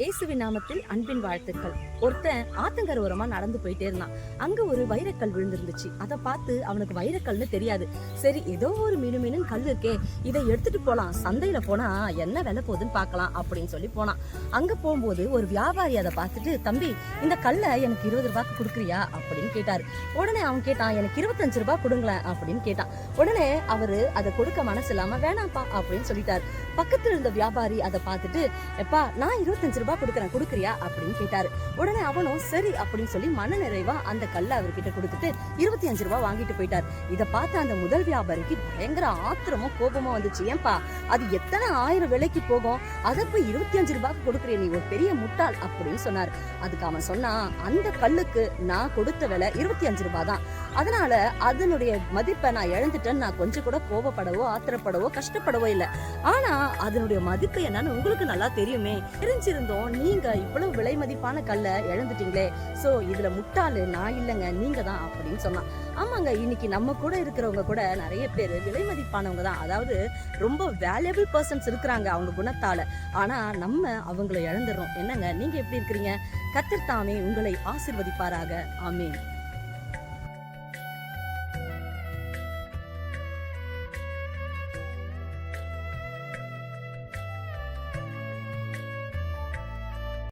இயேசுவின் நாமத்தில் அன்பின் வாழ்த்துக்கள். ஒருத்தன் ஆத்தங்கர ஓரமா நடந்து போயிட்டே இருந்தான். அங்க ஒரு வைரக்கல் விழுந்திருந்துச்சு. அதை பார்த்து அவனுக்கு வைரக்கல்னு தெரியாது. சரி, ஏதோ ஒரு மீனு கல் இருக்கே, இதை எடுத்துட்டு போலாம், சந்தையில போனா என்ன விலை போகுதுன்னு பார்க்கலாம் அப்படின்னு சொல்லி போனான். அங்க போகும்போது ஒரு வியாபாரி அதை பார்த்துட்டு, தம்பி இந்த கல்லை எனக்கு 20 ரூபாய்க்கு கொடுக்குறியா அப்படின்னு கேட்டாரு. உடனே அவன் கேட்டான், எனக்கு 25 ரூபாய் கொடுங்களேன் அப்படின்னு கேட்டான். உடனே அவரு அதை கொடுக்க மனசு இல்லாம வேணாம்ப்பா அப்படின்னு சொல்லிட்டாரு. பக்கத்துல இருந்த வியாபாரி அதை பார்த்துட்டு, எப்பா நான் 25 ரூபாய் கொடுக்குறேன், கொடுக்குறியா அப்படின்னு கேட்டாரு. உடனே அவனும் சரி அப்படின்னு சொல்லி மன நிறைவா அந்த கல்லை அவர்கிட்ட கொடுத்துட்டு 25 ரூபாய் வாங்கிட்டு போயிட்டார். இதை பார்த்த அந்த முதல் வியாபாரிக்கு பயங்கர ஆத்திரமும் கோபமும் வந்துச்சு. ஏன்பா அது எத்தனை 1000 விலைக்கு போகும், அதை போய் 25 ரூபாய்க்கு கொடுக்குறேன், நீ ஒரு பெரிய முட்டாள் அப்படின்னு சொன்னார். அதுக்கு அவன் சொன்னா, அந்த கல்லுக்கு நான் கொடுத்த விலை 25 ரூபாய் தான், அதனால அதனுடைய மதிப்பை நான் இழந்துட்டேன்னு நான் கொஞ்சம் கூட கோபப்படவோ ஆத்திரப்படவோ கஷ்டப்படவோ இல்லை. ஆனா அதனுடைய மதிப்பு என்னன்னு உங்களுக்கு நல்லா தெரியுமே, தெரிஞ்சிருந்தோம் நீங்க இவ்வளவு விலை மதிப்பான கல்லை இழந்துட்டீங்களே, சோ இதுல முட்டாளு நான் இல்லைங்க, நீங்க தான் அப்படின்னு சொன்னான். ஆமாங்க, இன்னைக்கு நம்ம கூட இருக்கிறவங்க கூட நிறைய பேர் விலை மதிப்பானவங்க தான், அதாவது ரொம்ப வேல்யூபிள் பர்சன்ஸ் இருக்கிறாங்க அவங்க குணத்தால. ஆனா நம்ம அவங்களை இழந்துடுறோம். என்னங்க, நீங்க எப்படி இருக்கிறீங்க? கர்த்தர் தாமே உங்களை ஆசீர்வதிப்பாராக. ஆமீன்.